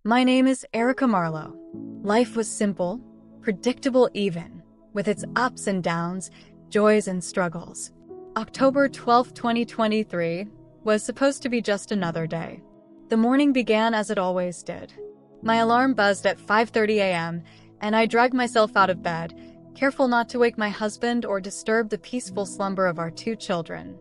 My name is Erica Marlo. Life was simple, predictable even, with its ups and downs, joys and struggles. October 12, 2023, was supposed to be just another day. The morning began as it always did. My alarm buzzed at 5:30 a.m., and I dragged myself out of bed, careful not to wake my husband or disturb the peaceful slumber of our 2 children.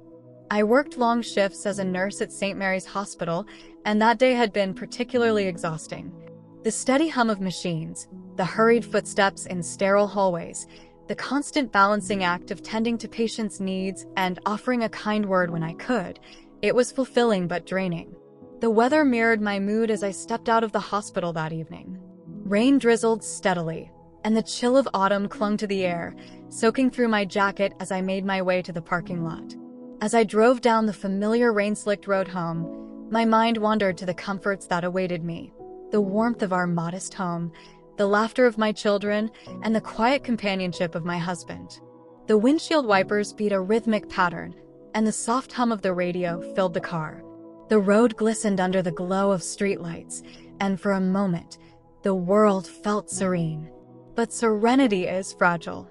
I worked long shifts as a nurse at St. Mary's Hospital, and that day had been particularly exhausting. The steady hum of machines, the hurried footsteps in sterile hallways, the constant balancing act of tending to patients' needs and offering a kind word when I could, it was fulfilling but draining. The weather mirrored my mood as I stepped out of the hospital that evening. Rain drizzled steadily, and the chill of autumn clung to the air, soaking through my jacket as I made my way to the parking lot. As I drove down the familiar rain-slicked road home, my mind wandered to the comforts that awaited me. The warmth of our modest home, the laughter of my children, and the quiet companionship of my husband. The windshield wipers beat a rhythmic pattern, and the soft hum of the radio filled the car. The road glistened under the glow of streetlights, and for a moment, the world felt serene. But serenity is fragile.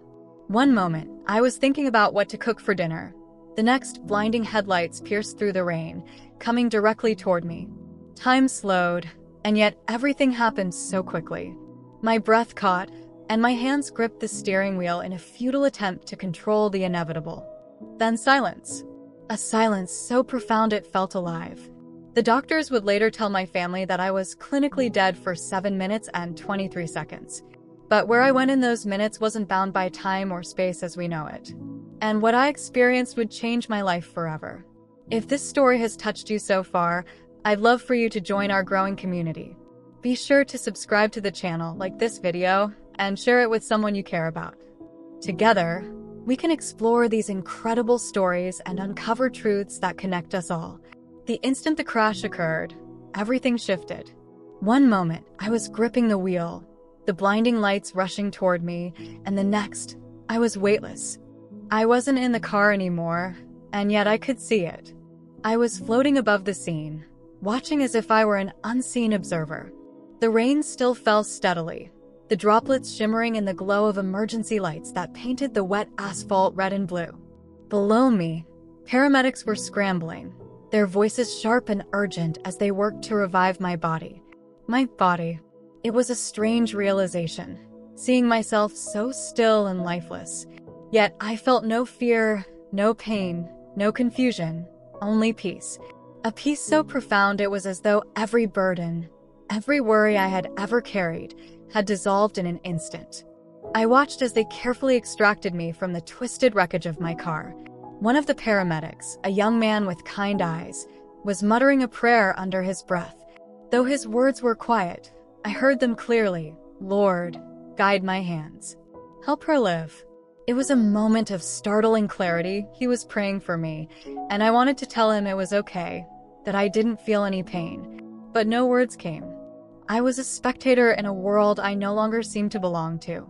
One moment, I was thinking about what to cook for dinner. The next, blinding headlights pierced through the rain, coming directly toward me. Time slowed, and yet everything happened so quickly. My breath caught, and my hands gripped the steering wheel in a futile attempt to control the inevitable. Then silence. A silence so profound it felt alive. The doctors would later tell my family that I was clinically dead for 7 minutes and 23 seconds. But where I went in those minutes wasn't bound by time or space as we know it. And what I experienced would change my life forever. If this story has touched you so far, I'd love for you to join our growing community. Be sure to subscribe to the channel, like this video, and share it with someone you care about. Together, we can explore these incredible stories and uncover truths that connect us all. The instant the crash occurred, everything shifted. One moment, I was gripping the wheel, the blinding lights rushing toward me, and the next, I was weightless. I wasn't in the car anymore, and yet I could see it. I was floating above the scene, watching as if I were an unseen observer. The rain still fell steadily, the droplets shimmering in the glow of emergency lights that painted the wet asphalt red and blue. Below me, paramedics were scrambling, their voices sharp and urgent as they worked to revive my body. My body. It was a strange realization, seeing myself so still and lifeless. Yet I felt no fear, no pain, no confusion, only peace. A peace so profound it was as though every burden, every worry I had ever carried, had dissolved in an instant. I watched as they carefully extracted me from the twisted wreckage of my car. One of the paramedics, a young man with kind eyes, was muttering a prayer under his breath. Though his words were quiet, I heard them clearly. Lord, guide my hands. Help her live. It was a moment of startling clarity. He was praying for me, and I wanted to tell him it was okay, that I didn't feel any pain. But no words came. I was a spectator in a world I no longer seemed to belong to.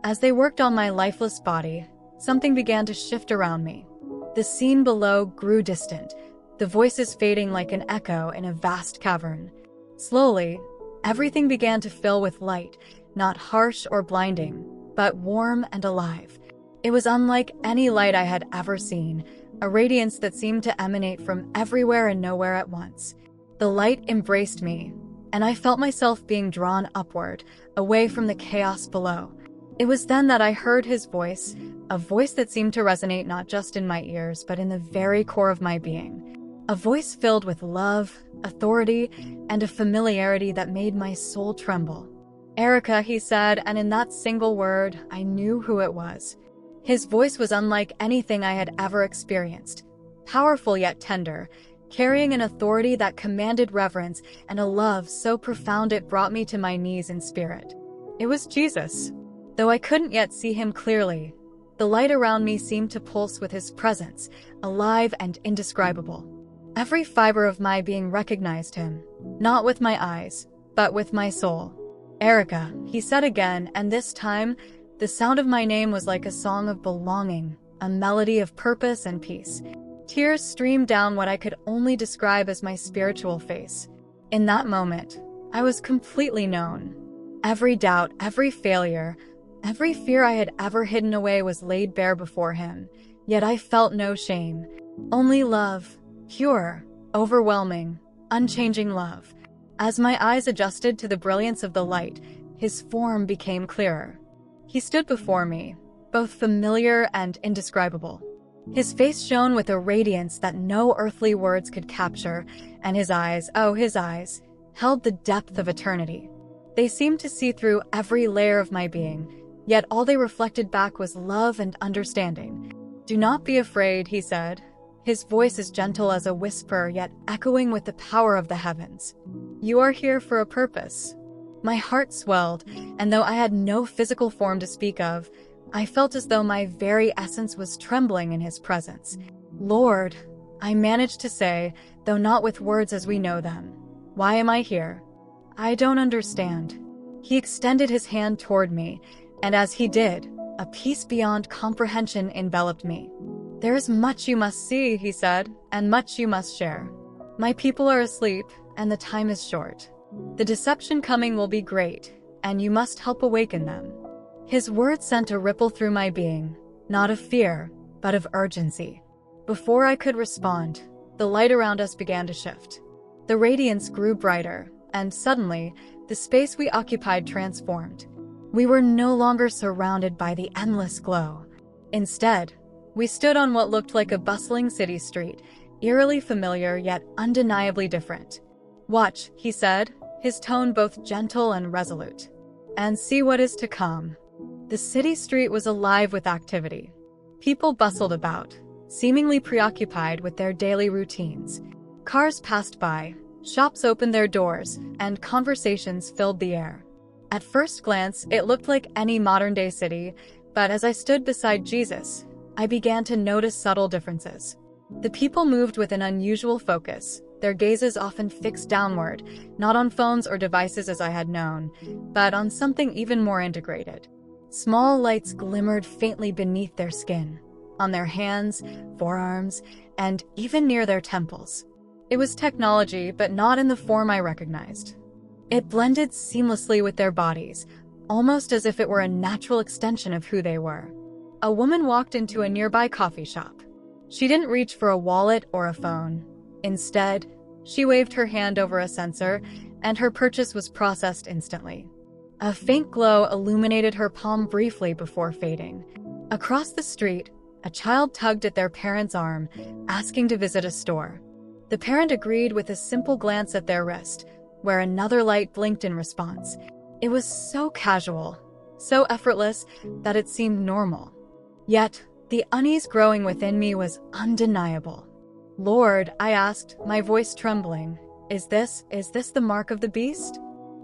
As they worked on my lifeless body, something began to shift around me. The scene below grew distant, the voices fading like an echo in a vast cavern. Slowly, everything began to fill with light, not harsh or blinding, but warm and alive. It was unlike any light I had ever seen, a radiance that seemed to emanate from everywhere and nowhere at once. The light embraced me, and I felt myself being drawn upward, away from the chaos below. It was then that I heard his voice, a voice that seemed to resonate not just in my ears but in the very core of my being. A voice filled with love, authority, and a familiarity that made my soul tremble. Erica, he said, and in that single word, I knew who it was. His voice was unlike anything I had ever experienced, powerful yet tender, carrying an authority that commanded reverence and a love so profound it brought me to my knees in spirit. It was Jesus. Though I couldn't yet see him clearly, the light around me seemed to pulse with his presence, alive and indescribable. Every fiber of my being recognized him, not with my eyes, but with my soul. Erica, he said again, and this time, the sound of my name was like a song of belonging, a melody of purpose and peace. Tears streamed down what I could only describe as my spiritual face. In that moment, I was completely known. Every doubt, every failure, every fear I had ever hidden away was laid bare before him, yet I felt no shame. Only love, pure, overwhelming, unchanging love. As my eyes adjusted to the brilliance of the light, his form became clearer. He stood before me, both familiar and indescribable. His face shone with a radiance that no earthly words could capture, and his eyes, oh, his eyes, held the depth of eternity. They seemed to see through every layer of my being, yet all they reflected back was love and understanding. "Do not be afraid," he said. His voice as gentle as a whisper, yet echoing with the power of the heavens. "You are here for a purpose." My heart swelled, and though I had no physical form to speak of, I felt as though my very essence was trembling in his presence. "Lord," I managed to say, though not with words as we know them. "Why am I here?" "I don't understand." He extended his hand toward me, and as he did, a peace beyond comprehension enveloped me. "There is much you must see," he said, "and much you must share. My people are asleep, and the time is short. The deception coming will be great, and you must help awaken them." His words sent a ripple through my being, not of fear, but of urgency. Before I could respond, the light around us began to shift. The radiance grew brighter, and suddenly, the space we occupied transformed. We were no longer surrounded by the endless glow. Instead, we stood on what looked like a bustling city street, eerily familiar yet undeniably different. "Watch," he said, his tone both gentle and resolute, "and see what is to come." The city street was alive with activity. People bustled about, seemingly preoccupied with their daily routines. Cars passed by, shops opened their doors, and conversations filled the air. At first glance, it looked like any modern-day city, but as I stood beside Jesus, I began to notice subtle differences. The people moved with an unusual focus, their gazes often fixed downward, not on phones or devices as I had known, but on something even more integrated. Small lights glimmered faintly beneath their skin, on their hands, forearms, and even near their temples. It was technology, but not in the form I recognized. It blended seamlessly with their bodies, almost as if it were a natural extension of who they were. A woman walked into a nearby coffee shop. She didn't reach for a wallet or a phone. Instead, she waved her hand over a sensor, and her purchase was processed instantly. A faint glow illuminated her palm briefly before fading. Across the street, a child tugged at their parent's arm, asking to visit a store. The parent agreed with a simple glance at their wrist, where another light blinked in response. It was so casual, so effortless, that it seemed normal. Yet, the unease growing within me was undeniable. "Lord," I asked, my voice trembling, is this the mark of the beast?"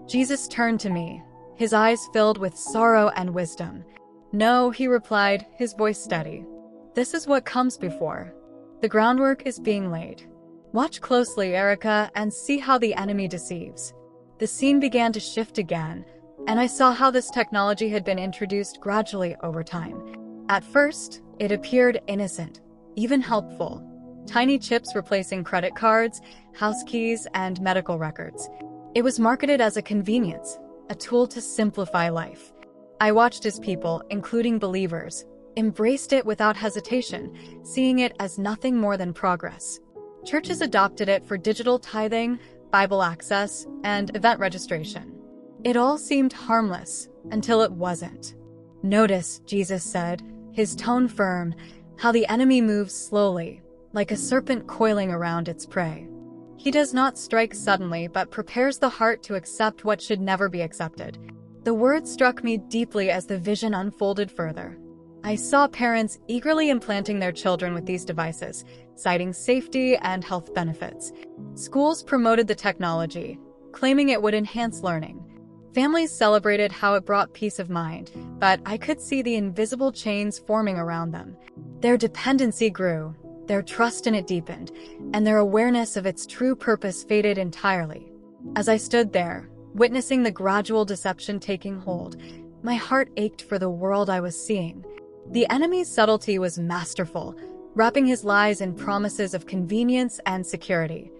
Jesus turned to me, his eyes filled with sorrow and wisdom. "No," he replied, his voice steady. "This is what comes before. The groundwork is being laid. Watch closely, Erica, and see how the enemy deceives." The scene began to shift again, and I saw how this technology had been introduced gradually over time. At first, it appeared innocent, even helpful. Tiny chips replacing credit cards, house keys, and medical records. It was marketed as a convenience, a tool to simplify life. I watched as people, including believers, embraced it without hesitation, seeing it as nothing more than progress. Churches adopted it for digital tithing, Bible access, and event registration. It all seemed harmless until it wasn't. "Notice," Jesus said, his tone firm, "how the enemy moves slowly, like a serpent coiling around its prey. He does not strike suddenly, but prepares the heart to accept what should never be accepted." The word struck me deeply as the vision unfolded further. I saw parents eagerly implanting their children with these devices, citing safety and health benefits. Schools promoted the technology, claiming it would enhance learning. Families celebrated how it brought peace of mind, but I could see the invisible chains forming around them. Their dependency grew, their trust in it deepened, and their awareness of its true purpose faded entirely. As I stood there, witnessing the gradual deception taking hold, my heart ached for the world I was seeing. The enemy's subtlety was masterful, wrapping his lies in promises of convenience and security.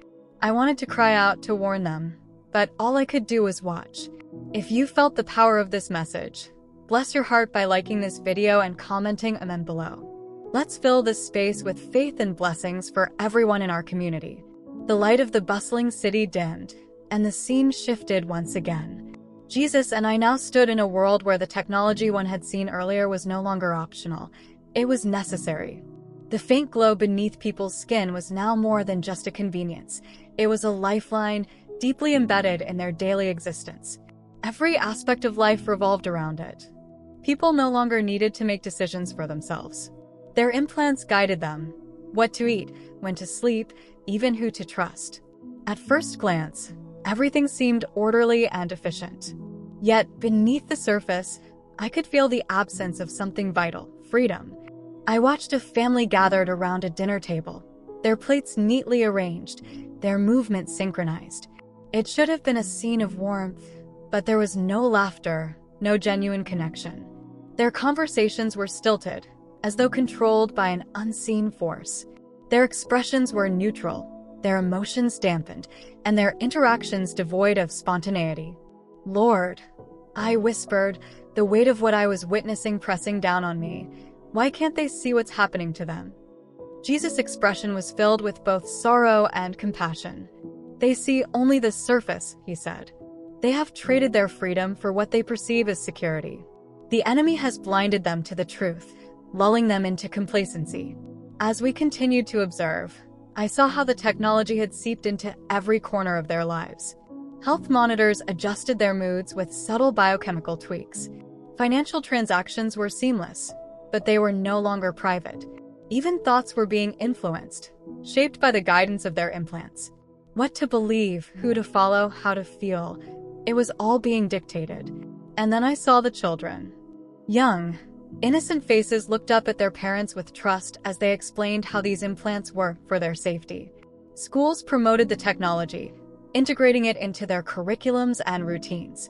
I wanted to cry out to warn them, but all I could do was watch. If you felt the power of this message, bless your heart by liking this video and commenting and then below. Let's fill this space with faith and blessings for everyone in our community. The light of the bustling city dimmed, and the scene shifted once again. Jesus and I now stood in a world where the technology one had seen earlier was no longer optional. It was necessary. The faint glow beneath people's skin was now more than just a convenience. It was a lifeline, deeply embedded in their daily existence. Every aspect of life revolved around it. People no longer needed to make decisions for themselves. Their implants guided them: what to eat, when to sleep, even who to trust. At first glance, everything seemed orderly and efficient. Yet, beneath the surface, I could feel the absence of something vital: freedom. I watched a family gathered around a dinner table, their plates neatly arranged, their movements synchronized. It should have been a scene of warmth, but there was no laughter, no genuine connection. Their conversations were stilted, as though controlled by an unseen force. Their expressions were neutral, their emotions dampened, and their interactions devoid of spontaneity. Lord, I whispered, the weight of what I was witnessing pressing down on me. Why can't they see what's happening to them? Jesus' expression was filled with both sorrow and compassion. They see only the surface, he said. They have traded their freedom for what they perceive as security. The enemy has blinded them to the truth, lulling them into complacency. As we continued to observe, I saw how the technology had seeped into every corner of their lives. Health monitors adjusted their moods with subtle biochemical tweaks. Financial transactions were seamless, but they were no longer private. Even thoughts were being influenced, shaped by the guidance of their implants. What to believe, who to follow, how to feel, it was all being dictated. And then I saw the children. Young, innocent faces looked up at their parents with trust as they explained how these implants were for their safety. Schools promoted the technology, integrating it into their curriculums and routines.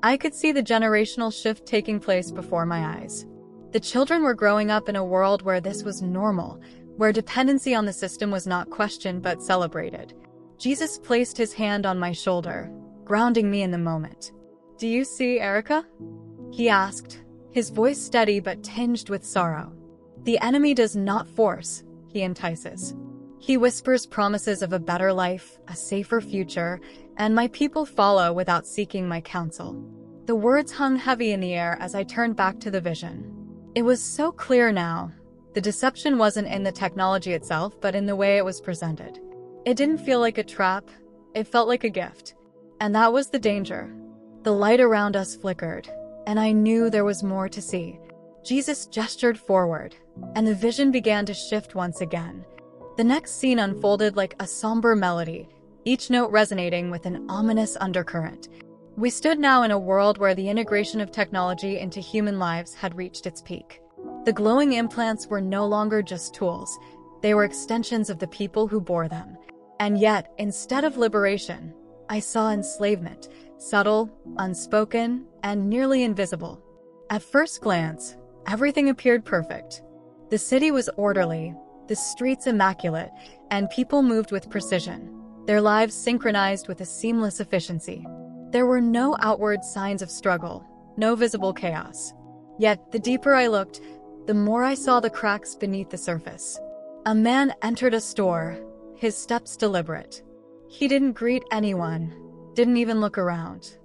I could see the generational shift taking place before my eyes. The children were growing up in a world where this was normal, where dependency on the system was not questioned but celebrated. Jesus placed his hand on my shoulder, grounding me in the moment. "Do you see, Erica?" he asked, his voice steady but tinged with sorrow. "The enemy does not force, he entices. He whispers promises of a better life, a safer future, and my people follow without seeking my counsel." The words hung heavy in the air as I turned back to the vision. It was so clear now. The deception wasn't in the technology itself, but in the way it was presented. It didn't feel like a trap, it felt like a gift. And that was the danger. The light around us flickered, and I knew there was more to see. Jesus gestured forward, and the vision began to shift once again. The next scene unfolded like a somber melody, each note resonating with an ominous undercurrent. We stood now in a world where the integration of technology into human lives had reached its peak. The glowing implants were no longer just tools, they were extensions of the people who bore them. And yet, instead of liberation, I saw enslavement, subtle, unspoken, and nearly invisible. At first glance, everything appeared perfect. The city was orderly, the streets immaculate, and people moved with precision, their lives synchronized with a seamless efficiency. There were no outward signs of struggle, no visible chaos. Yet, the deeper I looked, the more I saw the cracks beneath the surface. A man entered a store, his steps deliberate. He didn't greet anyone, didn't even look around.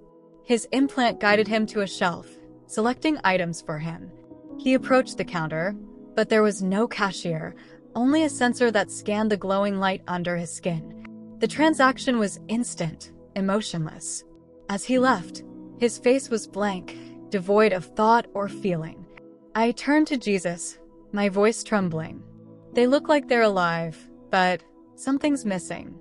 His implant guided him to a shelf, selecting items for him. He approached the counter, but there was no cashier, only a sensor that scanned the glowing light under his skin. The transaction was instant, emotionless. As he left, his face was blank, devoid of thought or feeling. I turned to Jesus, my voice trembling. "They look like they're alive, but something's missing."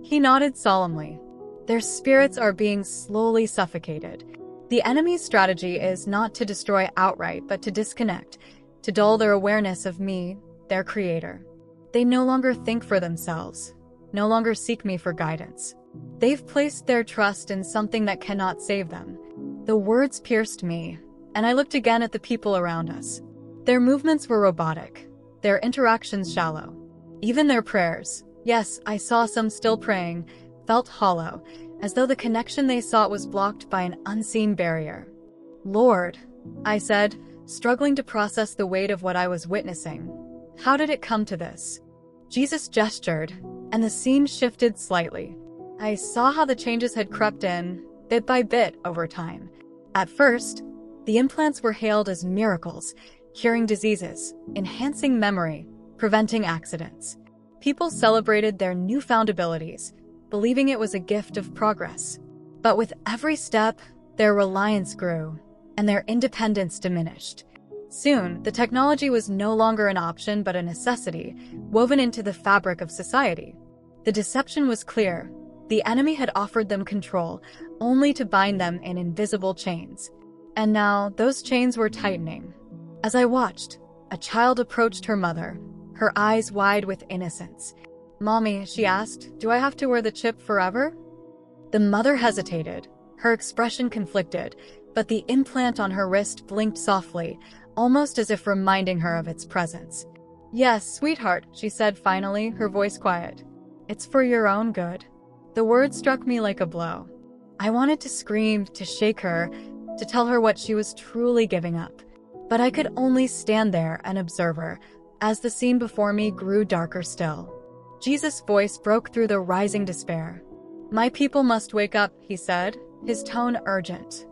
He nodded solemnly. "Their spirits are being slowly suffocated. The enemy's strategy is not to destroy outright, but to disconnect, to dull their awareness of me, their creator. They no longer think for themselves, no longer seek me for guidance. They've placed their trust in something that cannot save them." The words pierced me, and I looked again at the people around us. Their movements were robotic, their interactions shallow. Even their prayers, yes, I saw some still praying, felt hollow, as though the connection they sought was blocked by an unseen barrier. "Lord," I said, struggling to process the weight of what I was witnessing. "How did it come to this?" Jesus gestured, and the scene shifted slightly. I saw how the changes had crept in, bit by bit, over time. At first, the implants were hailed as miracles, curing diseases, enhancing memory, preventing accidents. People celebrated their newfound abilities, believing it was a gift of progress. But with every step, their reliance grew, and their independence diminished. Soon, the technology was no longer an option but a necessity, woven into the fabric of society. The deception was clear. The enemy had offered them control, only to bind them in invisible chains. And now, those chains were tightening. As I watched, a child approached her mother, her eyes wide with innocence. "Mommy," she asked, "do I have to wear the chip forever?" The mother hesitated, her expression conflicted, but the implant on her wrist blinked softly, almost as if reminding her of its presence. "Yes, sweetheart," she said finally, her voice quiet. "It's for your own good." The word struck me like a blow. I wanted to scream, to shake her, to tell her what she was truly giving up. But I could only stand there and observe her, as the scene before me grew darker still. Jesus' voice broke through the rising despair. "My people must wake up," he said, his tone urgent.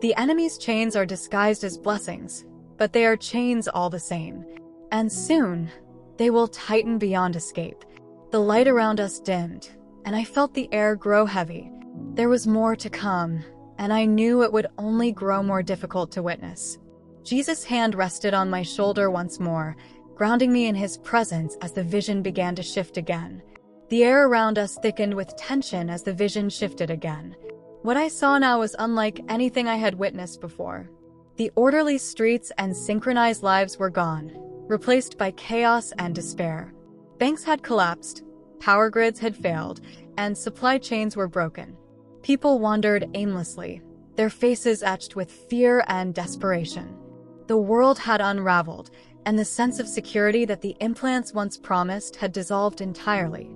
"The enemy's chains are disguised as blessings, but they are chains all the same. And soon, they will tighten beyond escape." The light around us dimmed, and I felt the air grow heavy. There was more to come, and I knew it would only grow more difficult to witness. Jesus' hand rested on my shoulder once more, grounding me in his presence as the vision began to shift again. The air around us thickened with tension as the vision shifted again. What I saw now was unlike anything I had witnessed before. The orderly streets and synchronized lives were gone, replaced by chaos and despair. Banks had collapsed, power grids had failed, and supply chains were broken. People wandered aimlessly, their faces etched with fear and desperation. The world had unraveled, and the sense of security that the implants once promised had dissolved entirely.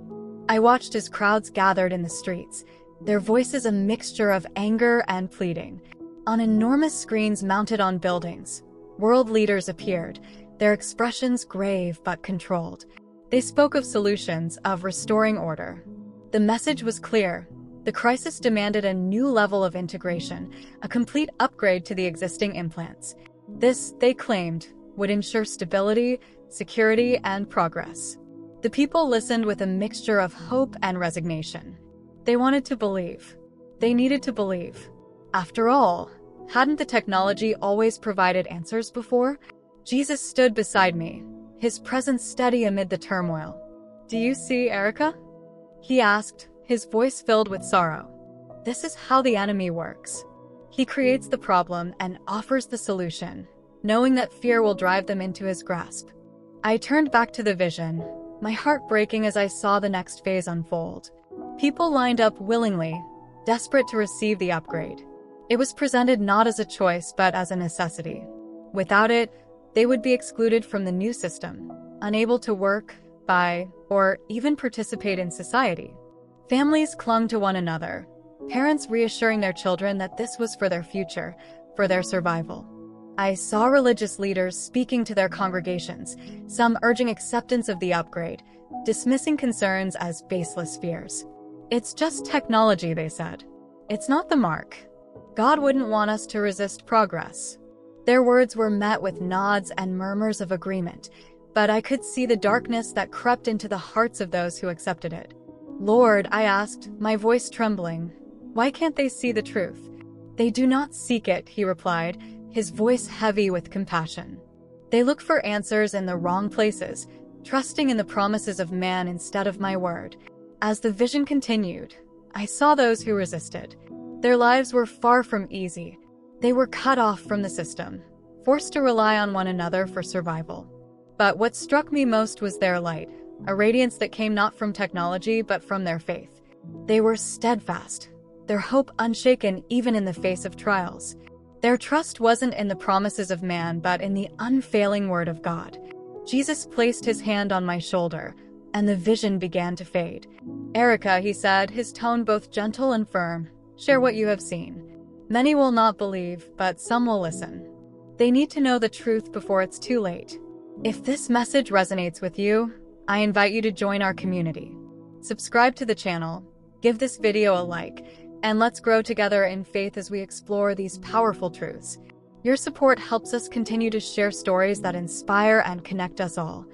I watched as crowds gathered in the streets, their voices a mixture of anger and pleading. On enormous screens mounted on buildings, world leaders appeared, their expressions grave but controlled. They spoke of solutions, of restoring order. The message was clear. The crisis demanded a new level of integration, a complete upgrade to the existing implants. This, they claimed, would ensure stability, security, and progress. The people listened with a mixture of hope and resignation. They wanted to believe. They needed to believe. After all, hadn't the technology always provided answers before? Jesus stood beside me, his presence steady amid the turmoil. "Do you see, Erica?" he asked, his voice filled with sorrow. "This is how the enemy works. He creates the problem and offers the solution, knowing that fear will drive them into his grasp." I turned back to the vision, my heart breaking as I saw the next phase unfold. People lined up willingly, desperate to receive the upgrade. It was presented not as a choice but as a necessity. Without it, they would be excluded from the new system, unable to work, buy, or even participate in society. Families clung to one another, parents reassuring their children that this was for their future, for their survival. I saw religious leaders speaking to their congregations, some urging acceptance of the upgrade, dismissing concerns as baseless fears. "It's just technology," they said. "It's not the mark. God wouldn't want us to resist progress." Their words were met with nods and murmurs of agreement, but I could see the darkness that crept into the hearts of those who accepted it. "Lord," I asked, my voice trembling, "why can't they see the truth?" "They do not seek it," he replied, his voice heavy with compassion. "They look for answers in the wrong places, trusting in the promises of man instead of my word." As the vision continued, I saw those who resisted. Their lives were far from easy. They were cut off from the system, forced to rely on one another for survival. But what struck me most was their light, a radiance that came not from technology but from their faith. They were steadfast, their hope unshaken even in the face of trials. Their trust wasn't in the promises of man but in the unfailing word of God. Jesus placed his hand on my shoulder, and the vision began to fade. "Erica," he said, his tone both gentle and firm, "share what you have seen. Many will not believe, but some will listen. They need to know the truth before it's too late." If this message resonates with you, I invite you to join our community. Subscribe to the channel, give this video a like, and let's grow together in faith as we explore these powerful truths. Your support helps us continue to share stories that inspire and connect us all.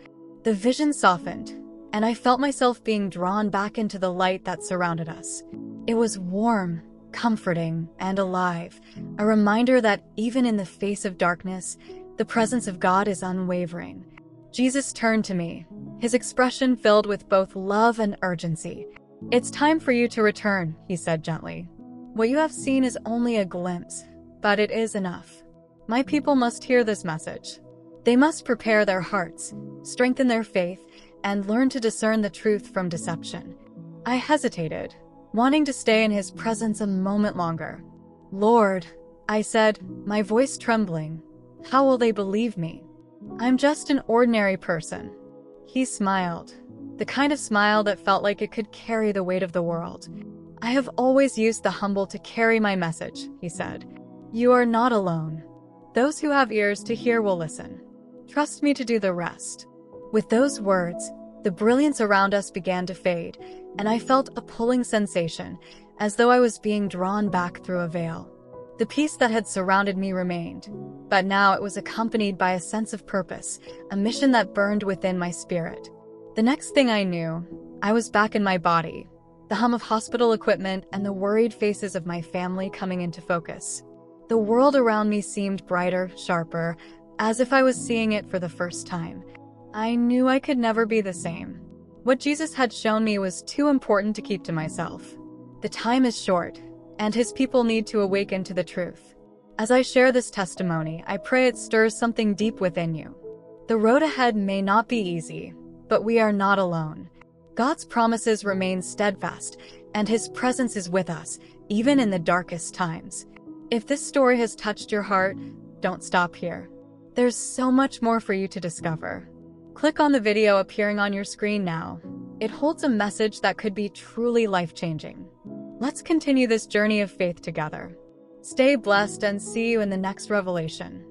The vision softened, and I felt myself being drawn back into the light that surrounded us. It was warm, comforting, and alive, a reminder that even in the face of darkness, the presence of God is unwavering. Jesus turned to me, his expression filled with both love and urgency. "It's time for you to return," he said gently. "What you have seen is only a glimpse, but it is enough. My people must hear this message. They must prepare their hearts, strengthen their faith, and learn to discern the truth from deception." I hesitated, wanting to stay in his presence a moment longer. "Lord," I said, my voice trembling, "how will they believe me? I'm just an ordinary person." He smiled, the kind of smile that felt like it could carry the weight of the world. "I have always used the humble to carry my message," he said. "You are not alone. Those who have ears to hear will listen. Trust me to do the rest." With those words, the brilliance around us began to fade, and I felt a pulling sensation, as though I was being drawn back through a veil. The peace that had surrounded me remained, but now it was accompanied by a sense of purpose, a mission that burned within my spirit. The next thing I knew, I was back in my body, the hum of hospital equipment and the worried faces of my family coming into focus. The world around me seemed brighter, sharper, as if I was seeing it for the first time. I knew I could never be the same. What Jesus had shown me was too important to keep to myself. The time is short, and his people need to awaken to the truth. As I share this testimony, I pray it stirs something deep within you. The road ahead may not be easy, but we are not alone. God's promises remain steadfast, and his presence is with us, even in the darkest times. If this story has touched your heart, don't stop here. There's so much more for you to discover. Click on the video appearing on your screen now. It holds a message that could be truly life-changing. Let's continue this journey of faith together. Stay blessed and see you in the next revelation.